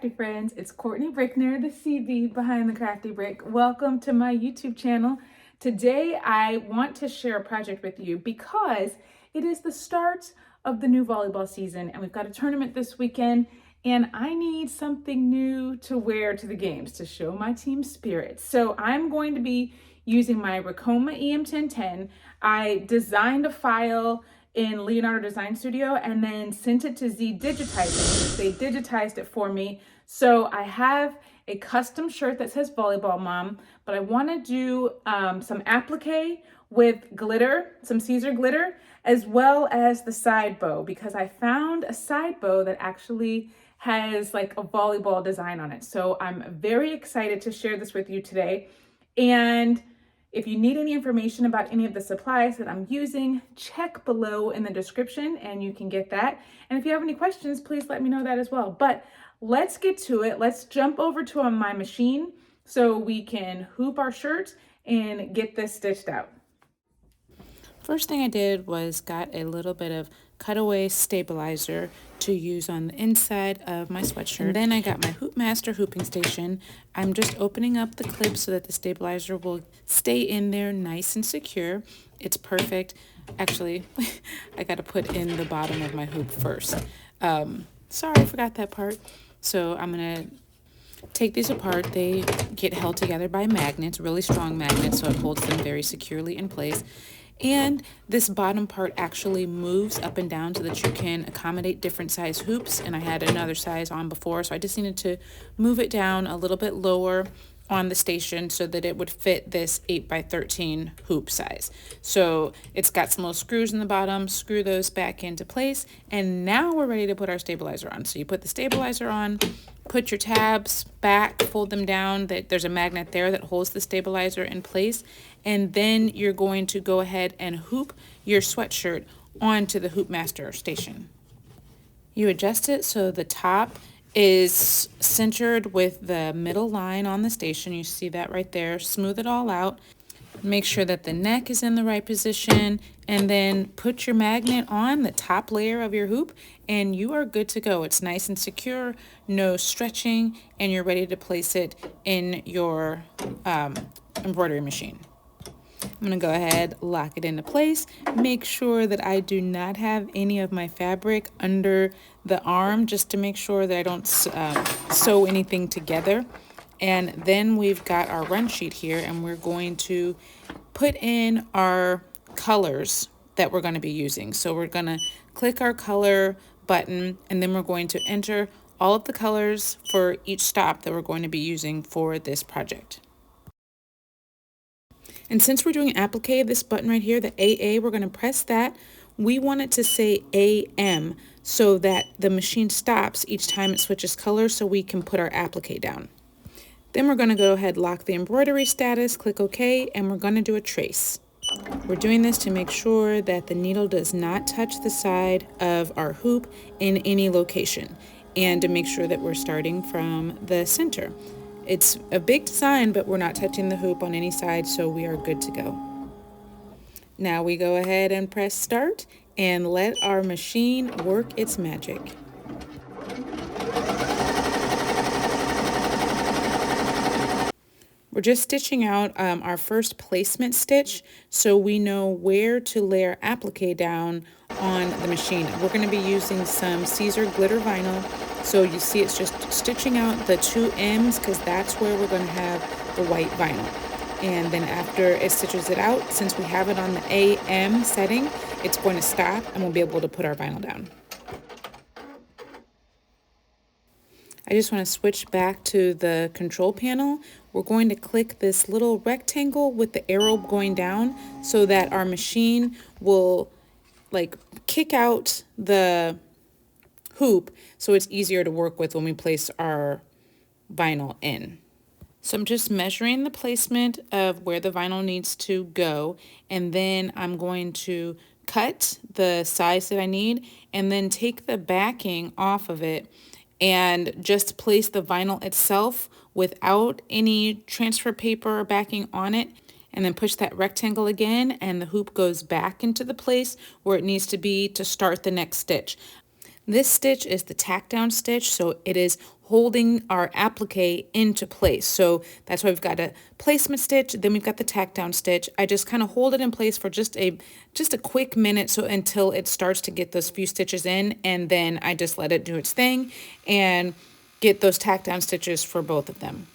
Crafty friends, it's Courtney Brickner, the CB behind the Crafty Brick. Welcome to my YouTube channel. Today I want to share a project with you because it is the start of the new volleyball season and we've got a tournament this weekend and I need something new to wear to the games to show my team spirit. So I'm going to be using my Ricoma EM1010. I designed a file in Leonardo Design Studio and then sent it to ZDigitizing. They digitized it for me. So I have a custom shirt that says Volleyball Mom, but I want to do some applique with glitter, some Caesar glitter, as well as the side bow, because I found a side bow that actually has like a volleyball design on it. So I'm very excited to share this with you today. And if you need any information about any of the supplies that I'm using, check below in the description and you can get that. And if you have any questions, please let me know that as well. But let's get to it. Let's jump over to my machine so we can hoop our shirt and get this stitched out. First thing I did was got a little bit of cutaway stabilizer to use on the inside of my sweatshirt. And then I got my Hoopmaster hooping station. I'm just opening up the clip so that the stabilizer will stay in there nice and secure. It's perfect. Actually, I got to put in the bottom of my hoop first. Sorry, I forgot that part. So I'm going to take these apart. They get held together by magnets, really strong magnets, so it holds them very securely in place. And this bottom part actually moves up and down so that you can accommodate different size hoops. And I had another size on before, so I just needed to move it down a little bit lower on the station so that it would fit this 8x13 hoop size. So it's got some little screws in the bottom, screw those back into place, and now we're ready to put our stabilizer on. So you put the stabilizer on, put your tabs back, fold them down. There's a magnet there that holds the stabilizer in place, and then you're going to go ahead and hoop your sweatshirt onto the Hoopmaster station. You adjust it so the top is centered with the middle line on the station. You see that right there. Smooth it all out. Make sure that the neck is in the right position, and then put your magnet on the top layer of your hoop and you are good to go. It's nice and secure, no stretching, and you're ready to place it in your embroidery machine. I'm going to go ahead, lock it into place, make sure that I do not have any of my fabric under the arm, just to make sure that I don't sew anything together. And then we've got our run sheet here, and we're going to put in our colors that we're going to be using. So we're going to click our color button, and then we're going to enter all of the colors for each stop that we're going to be using for this project. And since we're doing applique, this button right here, the AA, we're going to press that. We want it to say AM so that the machine stops each time it switches colors so we can put our applique down. Then we're going to go ahead, lock the embroidery status, click OK, and we're going to do a trace. We're doing this to make sure that the needle does not touch the side of our hoop in any location, and to make sure that we're starting from the center. It's a big design, but we're not touching the hoop on any side, so we are good to go. Now we go ahead and press start and let our machine work its magic. We're just stitching out our first placement stitch so we know where to layer applique down on the machine. We're going to be using some Caesar glitter vinyl. So you see it's just stitching out the two M's because that's where we're going to have the white vinyl. And then after it stitches it out, since we have it on the AM setting, it's going to stop and we'll be able to put our vinyl down. I just want to switch back to the control panel. We're going to click this little rectangle with the arrow going down so that our machine will like kick out the hoop so it's easier to work with when we place our vinyl in. So I'm just measuring the placement of where the vinyl needs to go, and then I'm going to cut the size that I need and then take the backing off of it and just place the vinyl itself without any transfer paper or backing on it, and then push that rectangle again and the hoop goes back into the place where it needs to be to start the next stitch. This stitch is the tack down stitch, so it is holding our applique into place. So that's why we've got a placement stitch, then we've got the tack down stitch. I just kind of hold it in place for just a quick minute, so until it starts to get those few stitches in, and then I just let it do its thing and get those tack down stitches for both of them.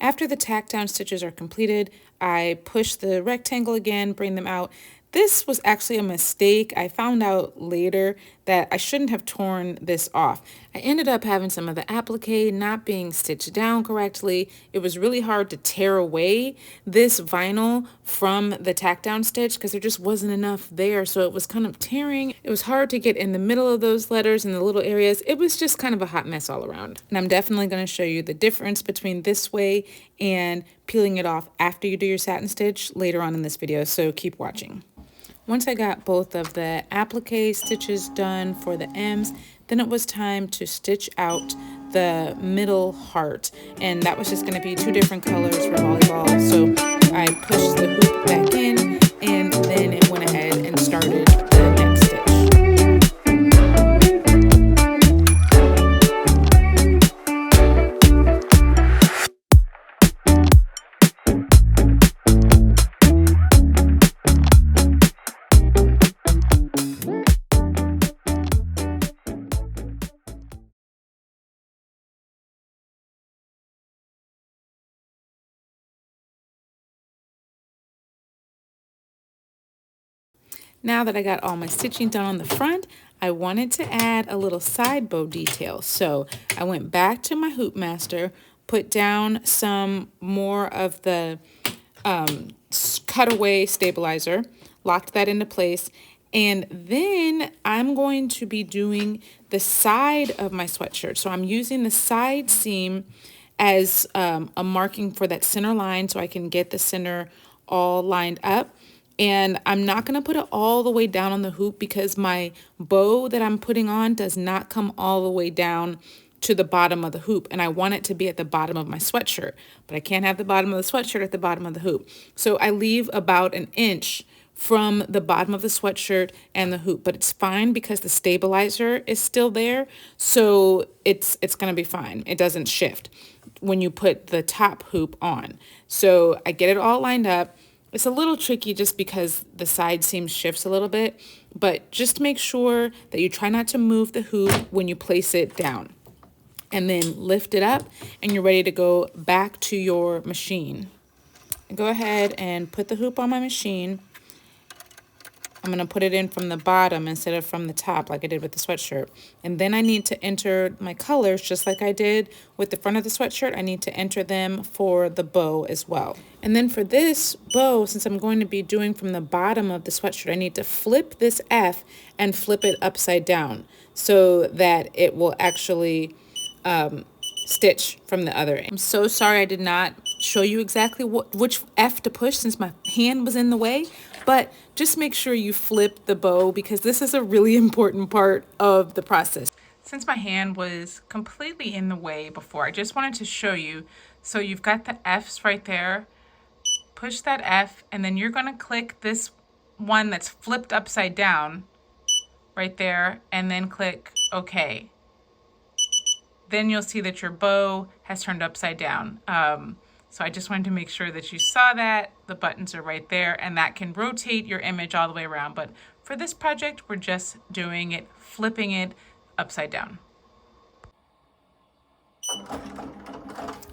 After the tack down stitches are completed, I push the rectangle again, bring them out. This was actually a mistake. I found out later that I shouldn't have torn this off. I ended up having some of the applique not being stitched down correctly. It was really hard to tear away this vinyl from the tack down stitch because there just wasn't enough there. So it was kind of tearing. It was hard to get in the middle of those letters and the little areas. It was just kind of a hot mess all around. And I'm definitely going to show you the difference between this way and peeling it off after you do your satin stitch later on in this video. So keep watching. Once I got both of the applique stitches done for the M's, then it was time to stitch out the middle heart. And that was just going to be 2 different colors for volleyball. So I pushed the hoop back in, and then it went ahead and started the next stitch. Now that I got all my stitching done on the front, I wanted to add a little side bow detail. So I went back to my hoop master, put down some more of the cutaway stabilizer, locked that into place, and then I'm going to be doing the side of my sweatshirt. So I'm using the side seam as a marking for that center line so I can get the center all lined up. And I'm not going to put it all the way down on the hoop because my bow that I'm putting on does not come all the way down to the bottom of the hoop. And I want it to be at the bottom of my sweatshirt. But I can't have the bottom of the sweatshirt at the bottom of the hoop. So I leave about 1 inch from the bottom of the sweatshirt and the hoop. But it's fine because the stabilizer is still there. So it's going to be fine. It doesn't shift when you put the top hoop on. So I get it all lined up. It's a little tricky just because the side seam shifts a little bit, but just make sure that you try not to move the hoop when you place it down. And then lift it up and you're ready to go back to your machine. Go ahead and put the hoop on my machine. I'm going to put it in from the bottom instead of from the top like I did with the sweatshirt. And then I need to enter my colors just like I did with the front of the sweatshirt. I need to enter them for the bow as well. And then for this bow, since I'm going to be doing from the bottom of the sweatshirt, I need to flip this F and flip it upside down so that it will actually stitch from the other end. I'm so sorry I did not show you exactly which F to push since my hand was in the way, but just make sure you flip the bow because this is a really important part of the process. Since my hand was completely in the way before, I just wanted to show you. So you've got the F's right there. Push that F, and then you're going to click this one that's flipped upside down right there, and then click OK. Then you'll see that your bow has turned upside down. So I just wanted to make sure that you saw that. The buttons are right there, and that can rotate your image all the way around. But for this project, we're just doing it, flipping it upside down.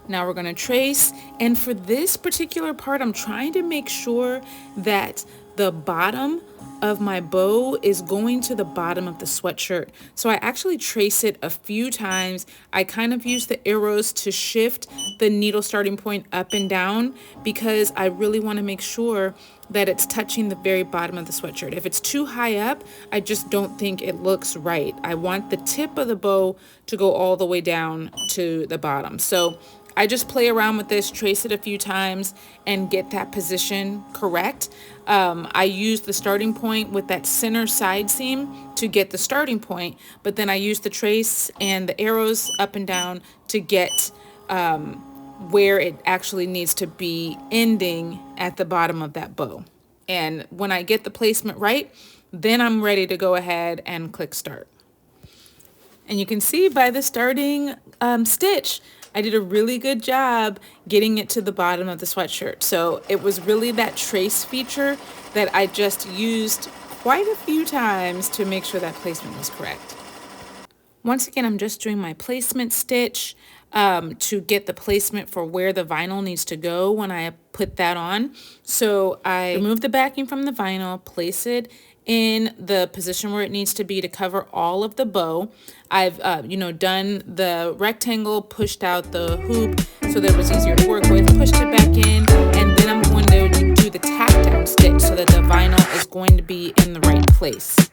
Now we're going to trace, and for this particular part, I'm trying to make sure that the bottom of my bow is going to the bottom of the sweatshirt. So I actually trace it a few times. I kind of use the arrows to shift the needle starting point up and down because I really want to make sure that it's touching the very bottom of the sweatshirt. If it's too high up, I just don't think it looks right. I want the tip of the bow to go all the way down to the bottom. So I just play around with this, trace it a few times, and get that position correct. I use the starting point with that center side seam to get the starting point, but then I use the trace and the arrows up and down to get where it actually needs to be ending at the bottom of that bow. And when I get the placement right, then I'm ready to go ahead and click start. And you can see by the starting stitch, I did a really good job getting it to the bottom of the sweatshirt. So it was really that trace feature that I just used quite a few times to make sure that placement was correct. Once again, I'm just doing my placement stitch to get the placement for where the vinyl needs to go when I put that on. So I remove the backing from the vinyl, place it in the position where it needs to be to cover all of the bow. I've done the rectangle, pushed out the hoop so that it was easier to work with, pushed it back in, and then I'm going to do the tack down stitch so that the vinyl is going to be in the right place.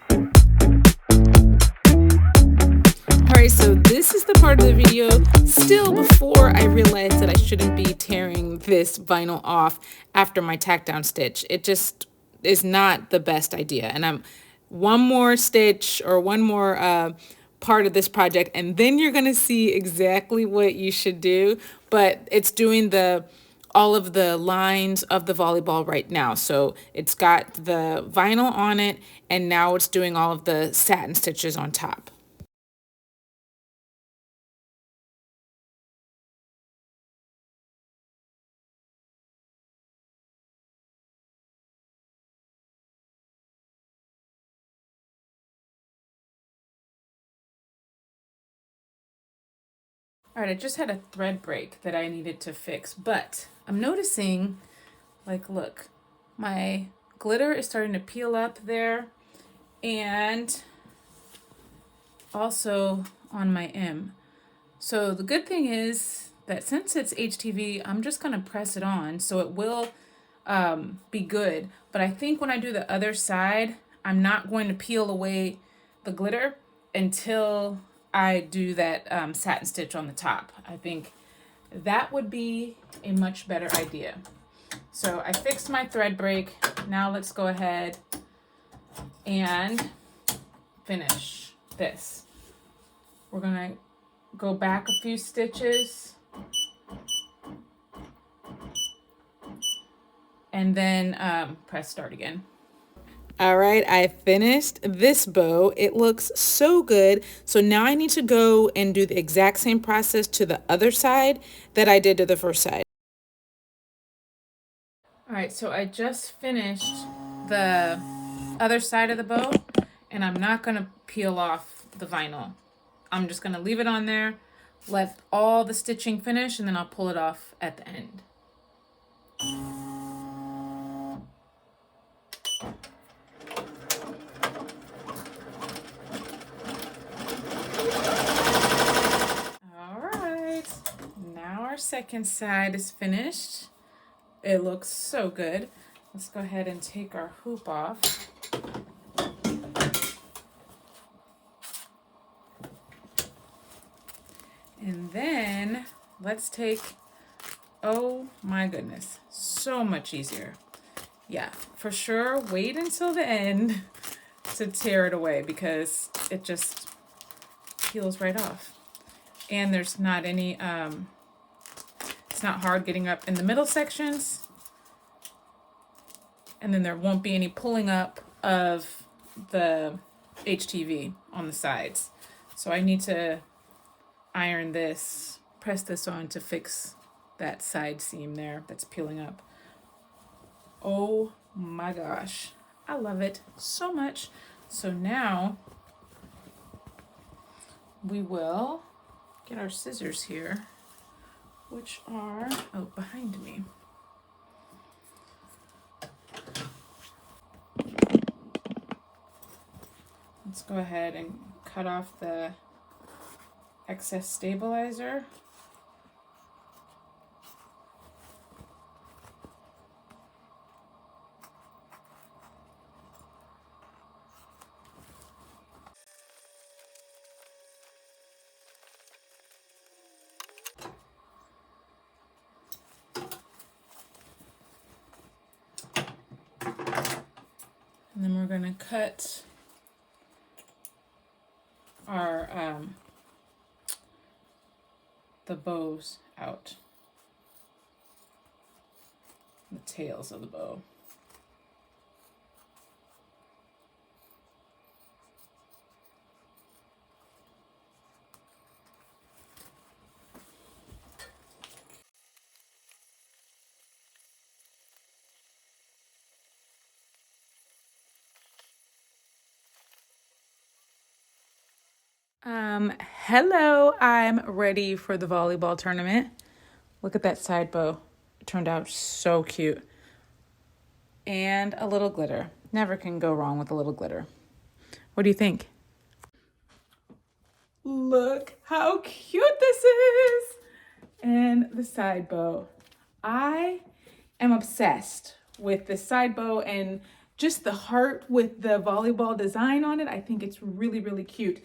Alright, so this is the part of the video still before I realized that I shouldn't be tearing this vinyl off after my tack down stitch. It just is not the best idea. And I'm one more stitch or one more part of this project, and then you're going to see exactly what you should do. But it's doing all of the lines of the volleyball right now. So it's got the vinyl on it, and now it's doing all of the satin stitches on top. All right, I just had a thread break that I needed to fix, but I'm noticing, like, look, my glitter is starting to peel up there, and also on my M. So the good thing is that since it's HTV, I'm just gonna press it on, so it will be good. But I think when I do the other side, I'm not going to peel away the glitter until I do that satin stitch on the top. I think that would be a much better idea. So I fixed my thread break. Now let's go ahead and finish this. We're gonna go back a few stitches and then press start again. All right, I finished this bow. It looks so good. So now I need to go and do the exact same process to the other side that I did to the first side. All right, so I just finished the other side of the bow, and I'm not gonna peel off the vinyl. I'm just gonna leave it on there, let all the stitching finish, and then I'll pull it off at the end. Now our second side is finished. It looks so good. Let's go ahead and take our hoop off. And then let's take, oh my goodness, so much easier. Yeah, for sure, wait until the end to tear it away because it just peels right off. And there's not any, it's not hard getting up in the middle sections. And then there won't be any pulling up of the HTV on the sides. So I need to iron this, press this on to fix that side seam there that's peeling up. Oh my gosh, I love it so much. So now we will get our scissors here, which are, oh, behind me. Let's go ahead and cut off the excess stabilizer. And then we're going to cut our the bows out, the tails of the bow. Hello, I'm ready for the volleyball tournament. Look at that side bow. It turned out so cute. And a little glitter. Never can go wrong with a little glitter. What do you think? Look how cute this is. And the side bow. I am obsessed with this side bow and just the heart with the volleyball design on it. I think it's really, really cute.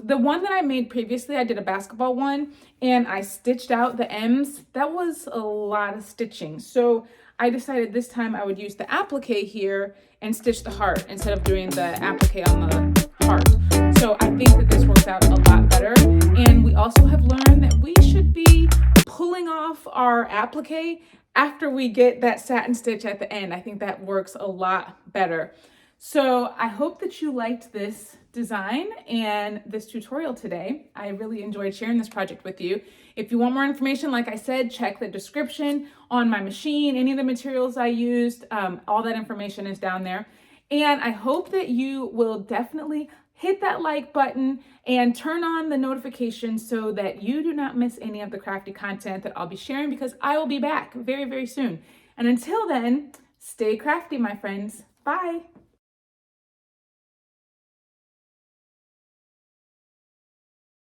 The one that I made previously, I did a basketball one and I stitched out the M's. That was a lot of stitching. So I decided this time I would use the applique here and stitch the heart instead of doing the applique on the heart. So I think that this works out a lot better. And we also have learned that we should be pulling off our applique after we get that satin stitch at the end. I think that works a lot better. So I hope that you liked this design and this tutorial today. I really enjoyed sharing this project with you. If you want more information, like I said, check the description on my machine, any of the materials I used, all that information is down there. And I hope that you will definitely hit that like button and turn on the notifications so that you do not miss any of the crafty content that I'll be sharing, because I will be back very, very soon. And until then, stay crafty, my friends. Bye.